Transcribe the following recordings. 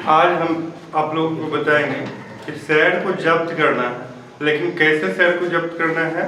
आज हम आप लोगों को बताएंगे कि शेयर को जब्त करना है, लेकिन कैसे शेयर को जब्त करना है।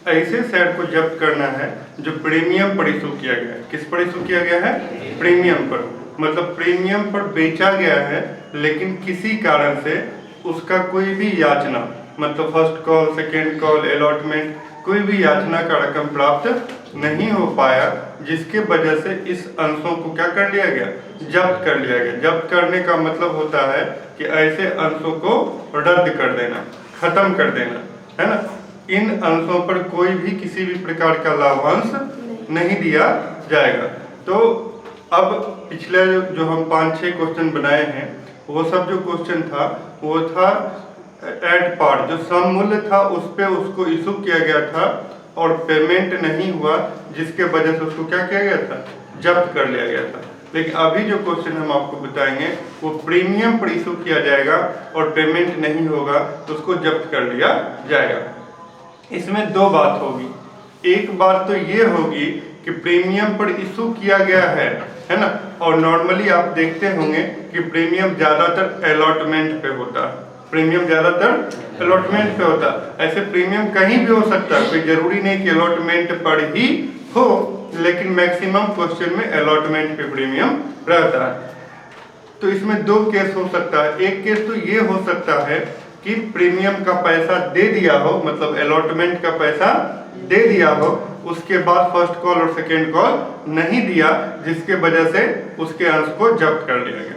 ऐसे शेयर को जब्त करना है जो प्रीमियम पर इशू किया गया है। किस पर इशू किया गया है? प्रीमियम पर। मतलब प्रीमियम पर बेचा गया है, लेकिन किसी कारण से उसका कोई भी याचना, मतलब first call, second call, allotment, कोई भी याचना का रकम प्राप्त नहीं हो पाया, जिसके वजह से इस अंशों को क्या कर लिया गया? जब्त कर लिया गया। जब्त करने का मतलब होता है कि ऐसे अंशों को रद्द कर देना, खत्म कर देना, है ना। इन अंशों पर कोई भी किसी भी प्रकार का लाभांश नहीं दिया जाएगा। तो अब पिछले जो हम 5-6 क्वेश्चन बनाए हैं, वो सब जो क्वेश्चन था वो था एट पार्ट, जो सम मूल्य था उस पे उसको इशू किया गया था और पेमेंट नहीं हुआ, जिसके वजह से उसको क्या किया गया था? जब्त कर लिया गया था। लेकिन अभी जो क्वेश्चन हम आपको बताएंगे वो प्रीमियम पर इशू किया जाएगा और पेमेंट नहीं होगा तो उसको जब्त कर लिया जाएगा। इसमें दो बात होगी। एक बात तो ये होगी कि प्रीमियम पर इशू किया गया है ना। और नॉर्मली आप देखते होंगे कि प्रीमियम ज्यादातर अलॉटमेंट पे होता है। प्रीमियम ज्यादातर अलॉटमेंट पे होता है। ऐसे प्रीमियम कहीं भी हो सकता है, कोई जरूरी नहीं कि अलॉटमेंट पर ही हो, लेकिन मैक्सिमम क्वेश्चन में अलॉटमेंट पे प्रीमियम रहता है। तो इसमें दो केस हो सकता है। एक केस तो ये हो सकता है कि प्रीमियम का पैसा दे दिया हो, मतलब अलॉटमेंट का पैसा दे दिया हो, उसके बाद फर्स्ट कॉल और सेकेंड कॉल नहीं दिया, जिसके वजह से उसके अंश को जब्त कर लिया गया।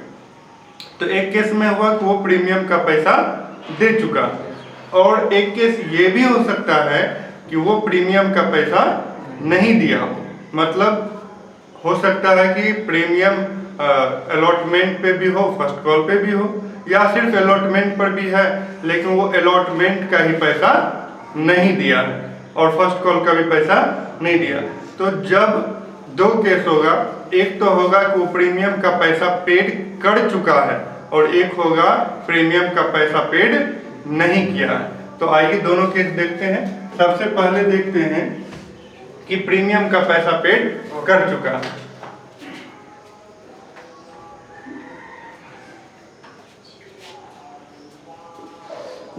तो एक केस में हुआ कि वो प्रीमियम का पैसा दे चुका, और एक केस ये भी हो सकता है कि वो प्रीमियम का पैसा नहीं दिया हो। मतलब हो सकता है कि प्रीमियम अलॉटमेंट पे भी हो, फर्स्ट कॉल पे भी हो, या सिर्फ अलॉटमेंट पर भी है लेकिन वो अलॉटमेंट का ही पैसा नहीं दिया और फर्स्ट कॉल का भी पैसा नहीं दिया। तो जब दो केस होगा, एक तो होगा कि वो प्रीमियम का पैसा पेड कर चुका है और एक होगा प्रीमियम का पैसा पेड नहीं किया है। तो आइए दोनों केस देखते हैं। सबसे पहले देखते हैं कि प्रीमियम का पैसा पेड कर चुका है।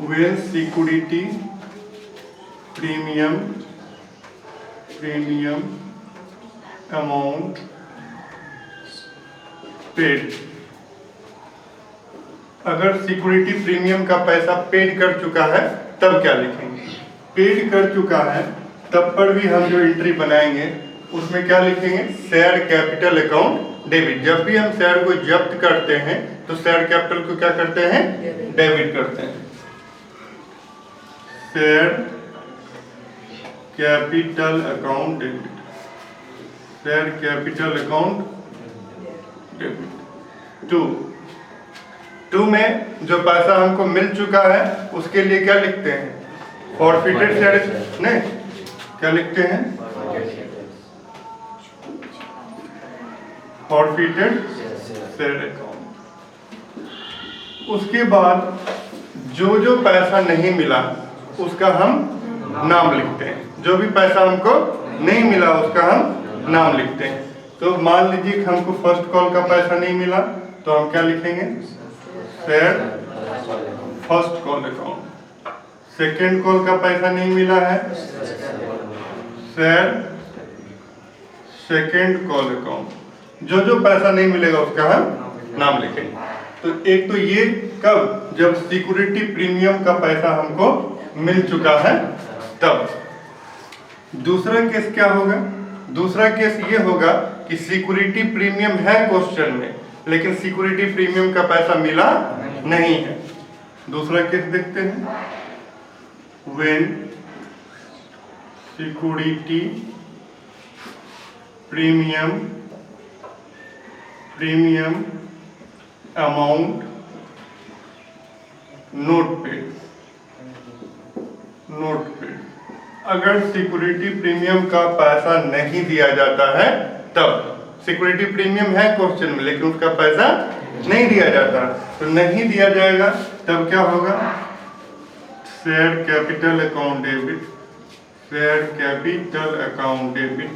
When security premium amount paid, अगर सिक्योरिटी प्रीमियम का पैसा पेड कर चुका है तब क्या लिखेंगे? पेड कर चुका है तब पर भी हम जो एंट्री बनाएंगे उसमें क्या लिखेंगे? Share capital account debit. जब भी हम शेयर को जब्त करते हैं तो शेयर कैपिटल को क्या करते हैं? डेबिट करते हैं। Share capital account debit, share capital account debit. To में जो पैसा हमको मिल चुका है उसके लिए क्या लिखते हैं? फॉरफिटेड शेयर, नहीं क्या लिखते हैं? Forfeited share account. उसके बाद जो पैसा नहीं मिला उसका हम नाम लिखते हैं। जो भी पैसा हमको नहीं मिला उसका हम नाम लिखते हैं। तो मान लीजिए कि हमको फर्स्ट कॉल का पैसा नहीं मिला तो हम क्या लिखेंगे? Share first call account. Second call का पैसा नहीं मिला है, शेयर सेकेंड कॉल अकाउंट। जो पैसा नहीं मिलेगा उसका हम नाम लिखेंगे। तो एक तो ये कब? जब सिक्योरिटी प्रीमियम का पैसा हमको मिल चुका है तब। दूसरा केस क्या होगा? दूसरा केस ये होगा कि सिक्योरिटी प्रीमियम है क्वेश्चन में, लेकिन सिक्योरिटी प्रीमियम का पैसा मिला नहीं है। दूसरा केस देखते हैं। When security premium amount note paid. अगर सिक्योरिटी प्रीमियम का पैसा नहीं दिया जाता है तब। सिक्योरिटी प्रीमियम है क्वेश्चन में लेकिन उसका पैसा नहीं दिया जाता, तो नहीं दिया जाएगा तब क्या होगा? Share capital account debit, share capital account debit,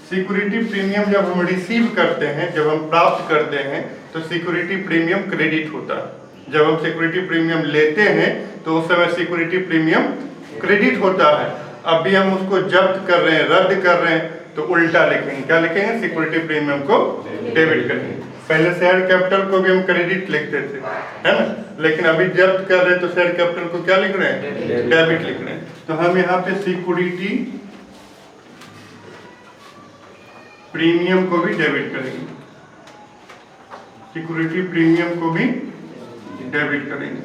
security premium जब हम रिसीव करते हैं, जब हम प्राप्त करते हैं, तो सिक्योरिटी प्रीमियम क्रेडिट होता है। जब हम सिक्योरिटी प्रीमियम लेते हैं तो उस समय सिक्योरिटी प्रीमियम क्रेडिट होता है। अभी हम उसको जब्त कर रहे हैं, रद्द कर रहे हैं, तो उल्टा लिखेंगे। क्या लिखेंगे? सिक्योरिटी प्रीमियम को डेबिट करेंगे। पहले शेयर कैपिटल को भी हम क्रेडिट लिखते थे, है ना, लेकिन अभी जब्त कर रहे हैं तो शेयर कैपिटल को क्या लिख रहे हैं? डेबिट लिख रहे हैं। तो हम यहाँ पे सिक्योरिटी प्रीमियम को भी डेबिट करेंगे, सिक्योरिटी प्रीमियम को भी डेबिट करेंगे।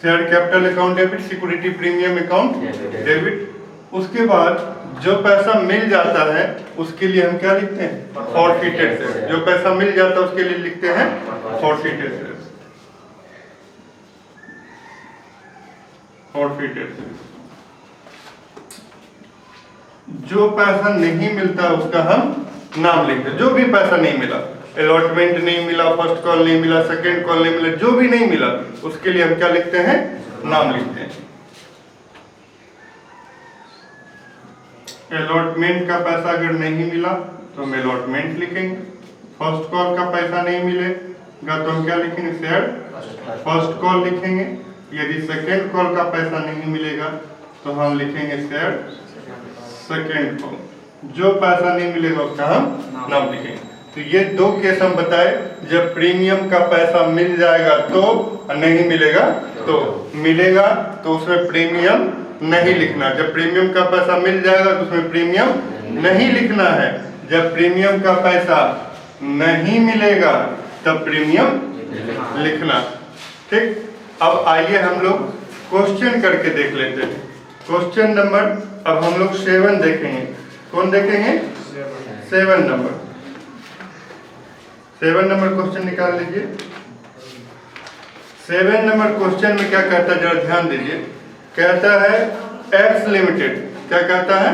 Share capital account debit, security premium account debit. उसके बाद जो पैसा मिल जाता है उसके लिए हम क्या लिखते हैं? Forfeited share. जो पैसा मिल जाता है उसके लिए लिखते हैं फॉरफिटेड शेयर, फॉरफिटेड शेयर। जो पैसा नहीं मिलता उसका हम नाम लिखते हैं। जो भी पैसा नहीं मिला, अलॉटमेंट नहीं मिला, फर्स्ट कॉल नहीं मिला, सेकंड कॉल नहीं मिला, जो भी नहीं मिला उसके लिए हम क्या लिखते हैं? नाम लिखते हैं। अलॉटमेंट का पैसा अगर नहीं मिला तो हम अलॉटमेंट लिखेंगे। फर्स्ट कॉल का पैसा नहीं मिलेगा तो हम क्या लिखेंगे? शेयर फर्स्ट कॉल लिखेंगे। यदि सेकंड कॉल का पैसा नहीं मिलेगा तो हम लिखेंगे शेयर सेकंड कॉल। जो पैसा नहीं मिलेगा उसका हम नाम लिखेंगे। तो ये दो केस हम बताए, जब प्रीमियम का पैसा मिल जाएगा तो, नहीं मिलेगा तो। मिलेगा तो उसमें प्रीमियम नहीं लिखना। जब प्रीमियम का पैसा मिल जाएगा तो उसमें प्रीमियम नहीं लिखना है। जब प्रीमियम का पैसा नहीं मिलेगा तब प्रीमियम लिखना। ठीक, अब आइए हम लोग क्वेश्चन करके देख लेते हैं। क्वेश्चन नंबर अब हम लोग 7 देखेंगे। कौन देखेंगे? 7 नंबर। 7 नंबर क्वेश्चन निकाल लीजिए। 7 नंबर क्वेश्चन में क्या कहता है जरा ध्यान दीजिए। कहता है एक्स लिमिटेड, क्या कहता है?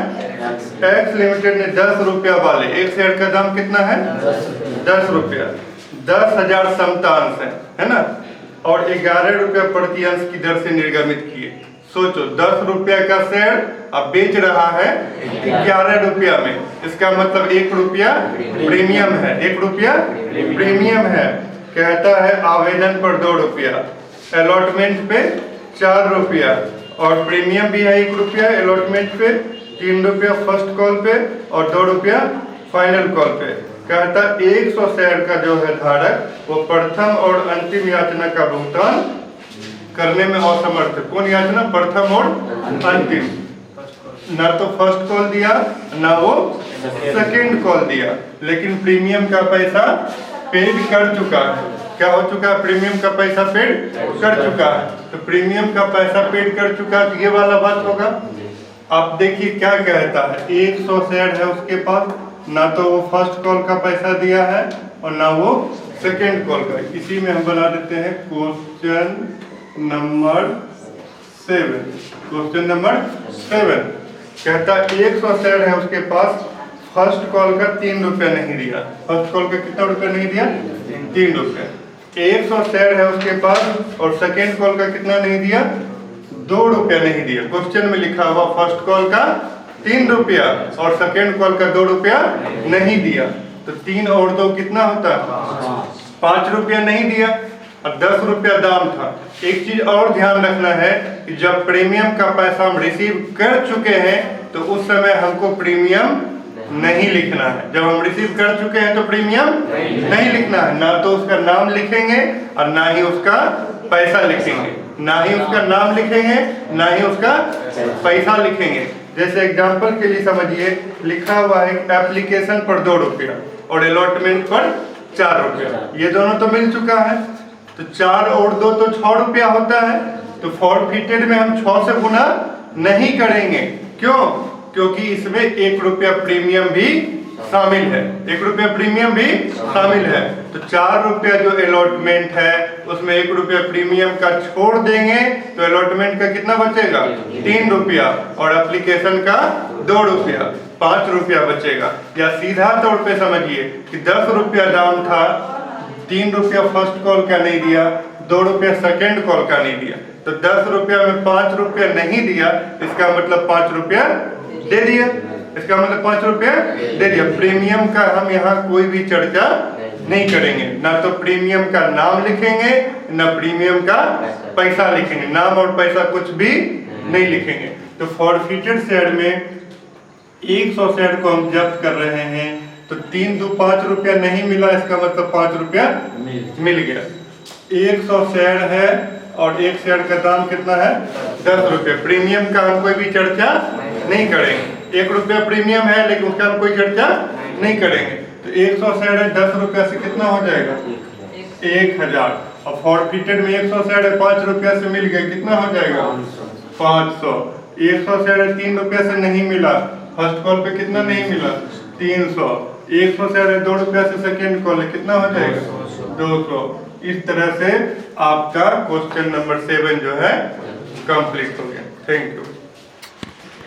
एक्स लिमिटेड ने 10 रुपया वाले, एक शेयर का दाम कितना है? 10 रुपया, 10,000 समता अंश है ना, और 11 रुपया प्रति अंश की दर से निर्गमित किए। सोचो 10 रुपया का शेयर अब बेच रहा है 11 रुपया में, इसका मतलब 1 रुपया प्रीमियम है, 1 रुपया प्रीमियम है। कहता है आवेदन पर 2 रुपया, अलॉटमेंट पे 4 रुपया, और प्रीमियम भी है 1 रुपया अलॉटमेंट पे, 3 रुपया फर्स्ट कॉल पे और 2 रुपया फाइनल कॉल पे। कहता 100 शेयर का जो है धारक वो प्रथम और अंतिम याचना का भुगतान करने में असमर्थ है। कौन याचना? प्रथम और अंतिम। ना तो फर्स्ट कॉल दिया ना वो सेकंड कॉल दिया, लेकिन प्रीमियम का पैसा पेड कर चुका है। क्या हो चुका है? प्रीमियम का पैसा पेड कर चुका है। तो प्रीमियम का पैसा पेड कर चुका है तो ये वाला बात होगा। अब देखिए क्या कहता है, 100 शेयर है उसके पास, ना तो वो फर्स्ट कॉल का पैसा दिया है और ना वो सेकंड कॉल का। इसी में हम बना देते हैं क्वेश्चन नंबर 7। क्वेश्चन नंबर 7 कहता 100 शेयर है उसके पास, फर्स्ट कॉल का 3 रुपया नहीं दिया। फर्स्ट कॉल का कितना रुपया नहीं दिया? 3 रुपया। 100 शेयर है उसके पास और सेकेंड कॉल का कितना नहीं दिया? 2 रुपया नहीं दिया। क्वेश्चन में लिखा हुआ फर्स्ट कॉल का 3 रुपया और सेकेंड कॉल का 2 रुपया नहीं दिया, तो 3 और 2 कितना होता है? 5 रुपया नहीं दिया और 10 रुपया दाम था। एक चीज और ध्यान रखना है कि जब प्रीमियम का पैसा हम रिसीव कर चुके हैं तो उस समय हमको प्रीमियम नहीं लिखना है। जब हम रिसीव कर चुके हैं तो प्रीमियम नहीं लिखना है। ना तो उसका नाम लिखेंगे और ना ही उसका पैसा लिखेंगे, ना ही उसका नाम लिखेंगे ना ही उसका पैसा लिखेंगे। जैसे एग्जांपल के लिए समझिए, लिखा हुआ है एप्लीकेशन पर 2 रुपया और अलॉटमेंट पर 4 रुपया। ये दोनों तो मिल चुका है, तो 4 और 2 तो 6 रुपया होता है। तो फॉरफिटेड में हम 6 से गुना नहीं करेंगे। क्यों? क्योंकि इसमें 1 रुपया प्रीमियम भी शामिल है, 1 रुपया प्रीमियम भी शामिल है। तो 4 रुपया जो अलॉटमेंट है उसमें 1 रुपया प्रीमियम का छोड़ देंगे तो अलॉटमेंट का कितना बचेगा? 3 रुपया, और एप्लीकेशन का 2 रुपया, 5 रुपया बचेगा। या सीधा तौर पे समझिए कि 10 रुपया दाम था, 3 रुपया फर्स्ट कॉल का नहीं दिया, 2 रुपया सेकेंड कॉल का नहीं दिया, तो 10 रुपया में 5 रुपया नहीं दिया, इसका मतलब 5 रुपया दे दिया। इसका मतलब 5 रुपया दे दिया। प्रीमियम का हम यहाँ कोई भी चर्चा नहीं करेंगे, ना तो प्रीमियम का नाम लिखेंगे ना प्रीमियम का पैसा लिखेंगे, नाम और पैसा कुछ भी नहीं लिखेंगे। तो फॉरफिटेड शेयर में 100 शेयर को हम जब्त कर रहे हैं, तो 3 दो 5 रुपया नहीं मिला, इसका मतलब 5 रुपया मिल गया। 100 शेयर है और एक शेयर का दाम कितना है 10 रुपये। प्रीमियम का हम कोई भी चर्चा नहीं करेंगे, 1 रुपया प्रीमियम है लेकिन उसका हम कोई चर्चा नहीं करेंगे। तो 100 शेयर है 10 रुपया से कितना हो जाएगा 1000, और फॉरफिटेड में 100 शेयर है 5 रुपया से मिल गया, कितना हो जाएगा 500। 100 शेयर है 3 रुपया से नहीं मिला, फर्स्ट कॉल पे कितना नहीं मिला 300। 100 शेयर है 2 रुपया से सेकेंड कॉल है, कितना हो जाएगा 200। इस तरह से आपका क्वेश्चन नंबर 7 जो है कंप्लीट हो गया। Thank you.